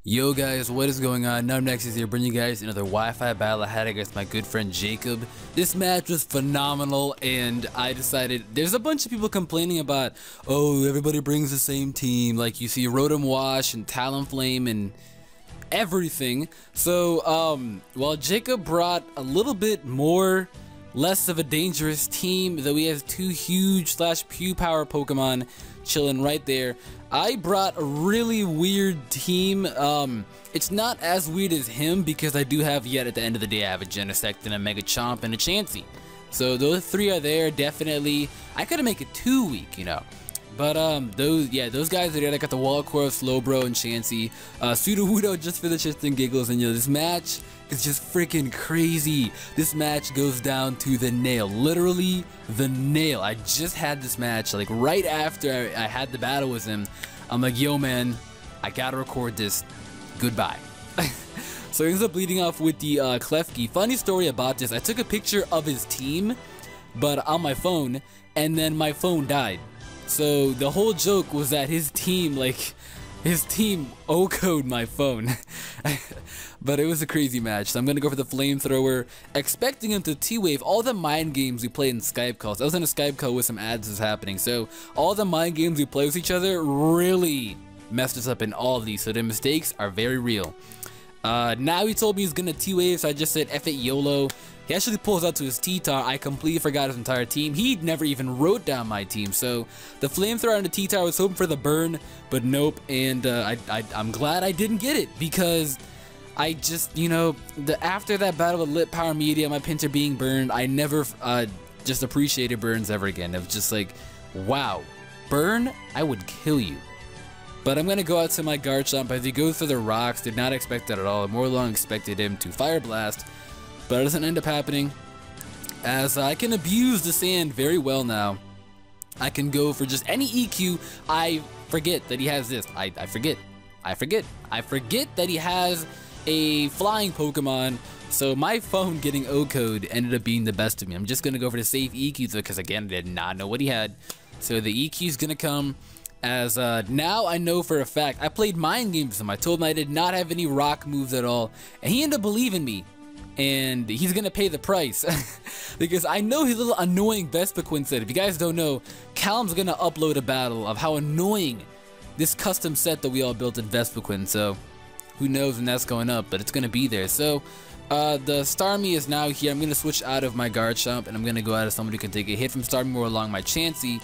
Yo guys, what is going on? NumbNexus here, bringing you guys another Wi-Fi battle I had against my good friend Jacob. This match was phenomenal, and I decided there's a bunch of people complaining about, oh, everybody brings the same team. Like you see Rotom Wash and Talonflame and everything. So, well, Jacob brought a little bit less of a dangerous team, though he has two huge / Pew Power Pokemon chilling right there. I brought a really weird team. It's not as weird as him because I do have, yet at the end of the day, I have a Genesect and a Mega Chomp and a Chansey. So those three are there, definitely. I could make it 2 week, you know. But those guys are there. I got the Walcore, Slowbro, and Chansey. Sudowoodo just for the shits and giggles. And this match is just freaking crazy. This match goes down to the nail, literally the nail. I just had this match like right after I had the battle with him. I'm like, yo man, I gotta record this. Goodbye. So he ends up leading off with the Klefki. Funny story about this, I took a picture of his team, but on my phone, and then my phone died. So the whole joke was that his team O-code my phone. But it was a crazy match. So I'm gonna go for the Flamethrower, expecting him to T-Wave all the mind games we played in Skype calls. I was in a Skype call with some ads was happening. So all the mind games we play with each other really messed us up in all of these. So the mistakes are very real. Now he told me he's gonna T-Wave, so I just said F it YOLO. He actually pulls out to his T-Tar. I completely forgot his entire team. He never even wrote down my team. So the Flamethrower and the T-Tar, was hoping for the burn, but nope. And I'm glad I didn't get it, because I just, you know, after that battle with Lit Power Media, my Pinter being burned, I never just appreciated burns ever again. It was just like, wow, burn? I would kill you. But I'm going to go out to my Garchomp. As he goes for the rocks, did not expect that at all. More long expected him to Fire Blast. But it doesn't end up happening, as I can abuse the sand very well now. I can go for just any EQ. I forget that he has this. I forget that he has a flying Pokemon. So my phone getting O-code ended up being the best of me. I'm just going to go for the safe EQ because, again, I did not know what he had. So the EQ is going to come. As now I know for a fact, I played mind games with him. I told him I did not have any rock moves at all, and he ended up believing me. And he's gonna pay the price because I know his little annoying Vespiquen set. If you guys don't know, Callum's gonna upload a battle of how annoying this custom set that we all built in Vespiquen. So who knows when that's going up, but it's gonna be there. So the Starmie is now here. I'm gonna switch out of my Garchomp, and I'm gonna go out of someone who can take a hit from Starmie more along my Chansey,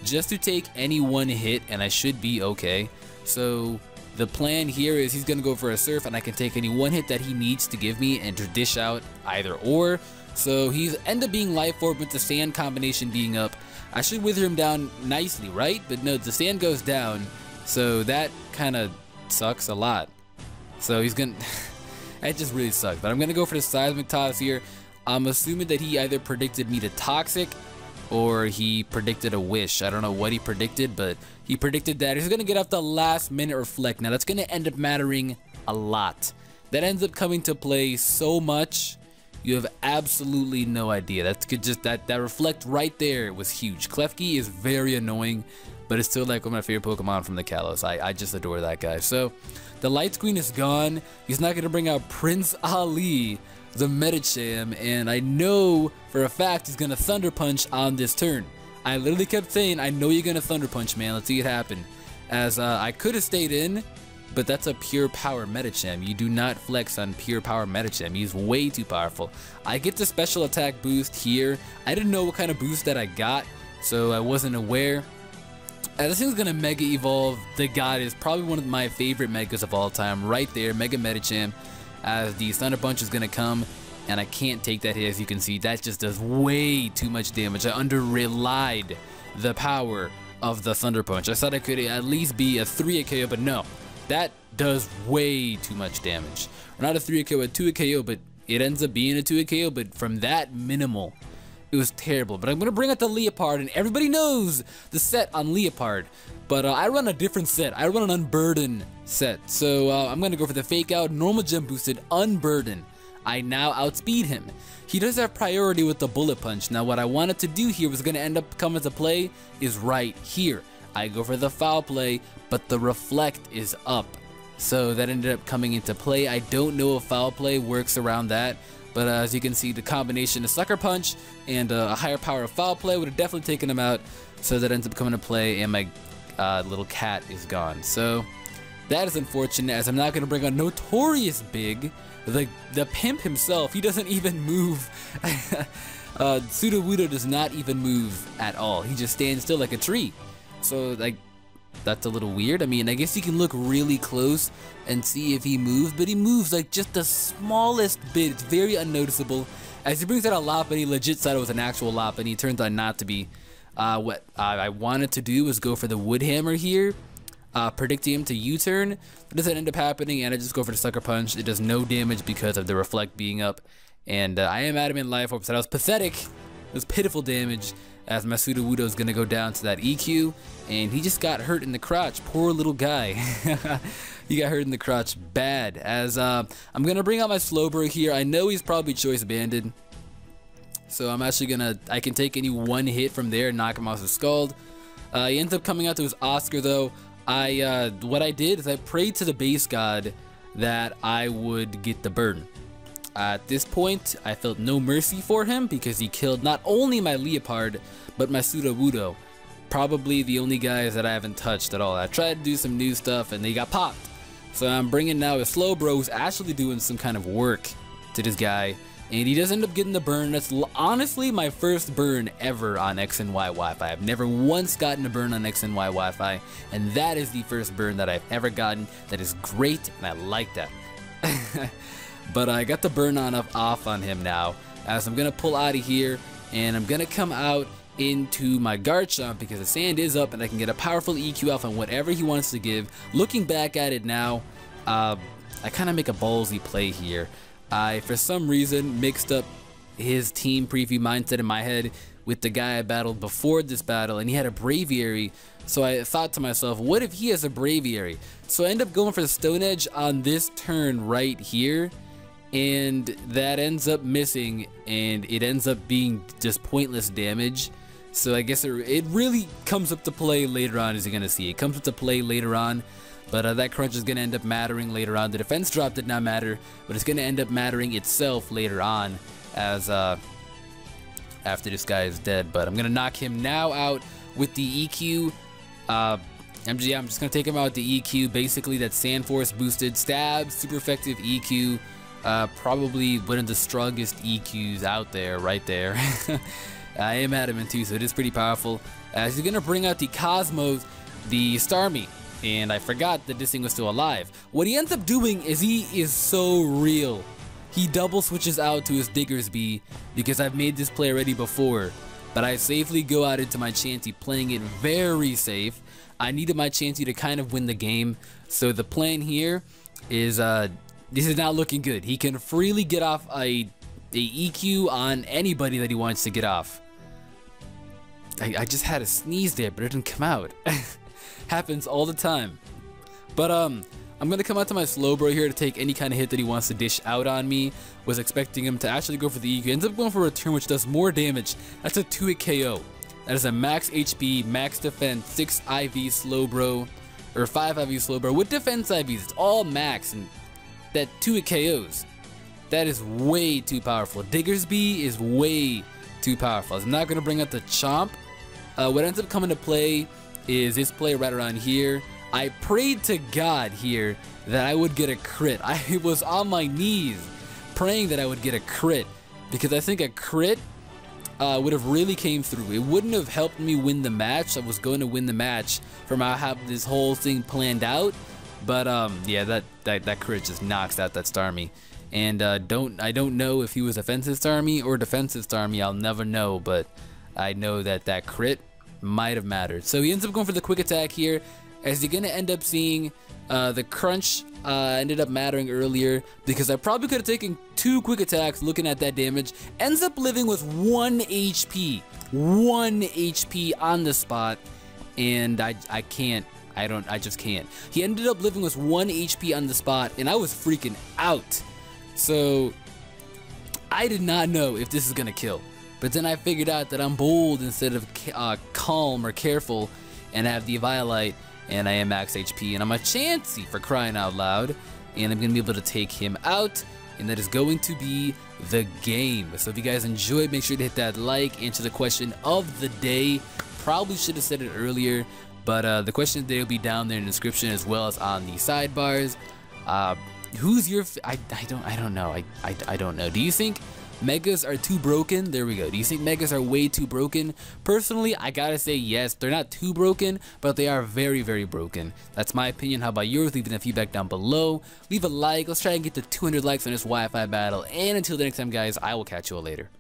just to take any one hit, and I should be okay. So the plan here is he's going to go for a Surf, and I can take any one hit that he needs to give me and to dish out either or. So he's end up being Life Orb with the Sand combination being up. I should wither him down nicely, right? But no, the Sand goes down, so that kind of sucks a lot. So he's going to... That just really sucks. But I'm going to go for the Seismic Toss here. I'm assuming that he either predicted me to Toxic, or he predicted a Wish. I don't know what he predicted, but he predicted that. He's going to get off the last minute Reflect. Now, that's going to end up mattering a lot. That ends up coming to play so much, you have absolutely no idea. That could just, that Reflect right there was huge. Klefki is very annoying, but it's still like one of my favorite Pokemon from the Kalos. I just adore that guy. So, the Light Screen is gone. He's not going to bring out Prince Ali, the Medicham, and I know for a fact he's gonna Thunder Punch on this turn. I literally kept saying, I know you're gonna Thunder Punch, man. Let's see it happen. As I could have stayed in, but that's a pure power Medicham. You do not flex on pure power Medicham. He's way too powerful. I get the special attack boost here. I didn't know what kind of boost that I got, so I wasn't aware. This thing's gonna Mega Evolve. The God is probably one of my favorite Megas of all time. Right there, Mega Medicham. As the Thunder Punch is going to come, and I can't take that hit. As you can see, that just does way too much damage. I under-relied the power of the Thunder Punch. I thought I could at least be a 3-hit KO, but no. That does way too much damage. Or not a 3-hit KO, a 2-hit KO, but it ends up being a 2-hit KO, but from that minimal, it was terrible. But I'm going to bring out the Leopard, and everybody knows the set on Leopard. But I run a different set. I run an Unburden set. So I'm going to go for the Fake Out, Normal Gem Boosted, Unburden. I now outspeed him. He does have priority with the Bullet Punch. Now what I wanted to do here was going to end up coming to play is right here. I go for the Foul Play, but the Reflect is up. so that ended up coming into play. I don't know if foul play works around that, but as you can see, the combination of Sucker Punch and a higher power of foul play would have definitely taken him out, so that ends up coming to play, and my little cat is gone. So that is unfortunate, as I'm not going to bring on Notorious Big, the pimp himself. He doesn't even move. Qotd does not even move at all. He just stands still like a tree. So like, that's a little weird. I mean, I guess you can look really close and see if he moves, but he moves like just the smallest bit. It's very unnoticeable. As he brings out a Lopunny, he legit thought it was an actual Lopunny. He turns out not to be. What I wanted to do was go for the Wood Hammer here, predicting him to U-turn. It doesn't end up happening, and I just go for the Sucker Punch. It does no damage because of the Reflect being up. And I am adamant life orb, so that was pathetic. It was pitiful damage, as my Qotd is going to go down to that EQ, and he just got hurt in the crotch. Poor little guy. He got hurt in the crotch bad. As I'm going to bring out my Slowbro here. I know he's probably choice banded, so I'm actually going to, I can take any one hit from there and knock him off his Scald. He ends up coming out to his Oscar though. What I did is I prayed to the base god that I would get the burn. At this point, I felt no mercy for him because he killed not only my Leopard, but my Qotd. Probably the only guys that I haven't touched at all. I tried to do some new stuff and they got popped. So I'm bringing now a Slowbro who's actually doing some kind of work to this guy. And he does end up getting the burn. That's honestly my first burn ever on X and Y Wi-Fi. I've never once gotten a burn on X and Y Wi-Fi. And that is the first burn that I've ever gotten. That is great, and I like that. But I got the burn off on him now, as I'm going to pull out of here, and I'm going to come out into my Garchomp because the sand is up and I can get a powerful EQ off on whatever he wants to give. Looking back at it now, I kind of make a ballsy play here. I, for some reason, mixed up his team preview mindset in my head with the guy I battled before this battle, and he had a Braviary. So I thought to myself, what if he has a Braviary? So I end up going for the Stone Edge on this turn right here, and that ends up missing, and it ends up being just pointless damage. So I guess it really comes up to play later on, as you're going to see. It comes up to play later on, but that crunch is going to end up mattering later on. The defense drop did not matter, but it's going to end up mattering itself later on, as after this guy is dead. But I'm going to knock him now out with the EQ. I'm just going to take him out with the EQ. Basically, that Sand Force boosted stab, super effective EQ. Probably one of the strongest EQs out there, right there. I am adamant too, so it is pretty powerful. As he's gonna bring out the Cosmos, the Starmie, and I forgot that this thing was still alive. What he ends up doing is he is so real. He double switches out to his Diggersby because I've made this play already before, but I safely go out into my Chansey, playing it very safe. I needed my Chansey to kind of win the game, so the plan here is this is not looking good. He can freely get off a EQ on anybody that he wants to get off. I just had a sneeze there, but it didn't come out. Happens all the time. But I'm gonna come out to my Slowbro here to take any kind of hit that he wants to dish out on me. Was expecting him to actually go for the EQ. Ends up going for a return, which does more damage. That's a 2-hit KO. That is a max HP, max defense, 6 IV Slowbro, or 5 IV Slowbro with defense IVs. It's all max, and that 2-hit KOs. That is way too powerful. Diggersby is way too powerful. I'm not going to bring out the Chomp. What ends up coming to play is this play right around here. I prayed to God here that I would get a crit. I was on my knees praying that I would get a crit, because I think a crit would have really came through. It wouldn't have helped me win the match. I was going to win the match from how I have this whole thing planned out. But yeah, that crit just knocks out that Starmie. And I don't know if he was offensive Starmie or defensive Starmie. I'll never know, but I know that that crit might have mattered. So he ends up going for the quick attack here, as you're gonna end up seeing the crunch ended up mattering earlier, because I probably could have taken 2 quick attacks looking at that damage. Ends up living with 1 HP. 1 HP on the spot, and I just can't. He ended up living with 1 HP on the spot, and I was freaking out. So I did not know if this is gonna kill, but then I figured out that I'm bold instead of calm or careful, and have the Violite, and I am max HP, and I'm a Chansey for crying out loud, and I'm gonna be able to take him out, and that is going to be the game. So if you guys enjoyed, make sure to hit that like. Answer the question of the day. Probably should have said it earlier, but the question of the day will be down there in the description as well as on the sidebars. Who's your I don't know. I don't know. Do you think Megas are too broken? There we go. Do you think Megas are way too broken? Personally, I gotta say yes. They're not too broken, but they are very, very broken. That's my opinion. How about yours? Leave the feedback down below. Leave a like. Let's try and get to 200 likes on this Wi-Fi battle. And until the next time, guys, I will catch you all later.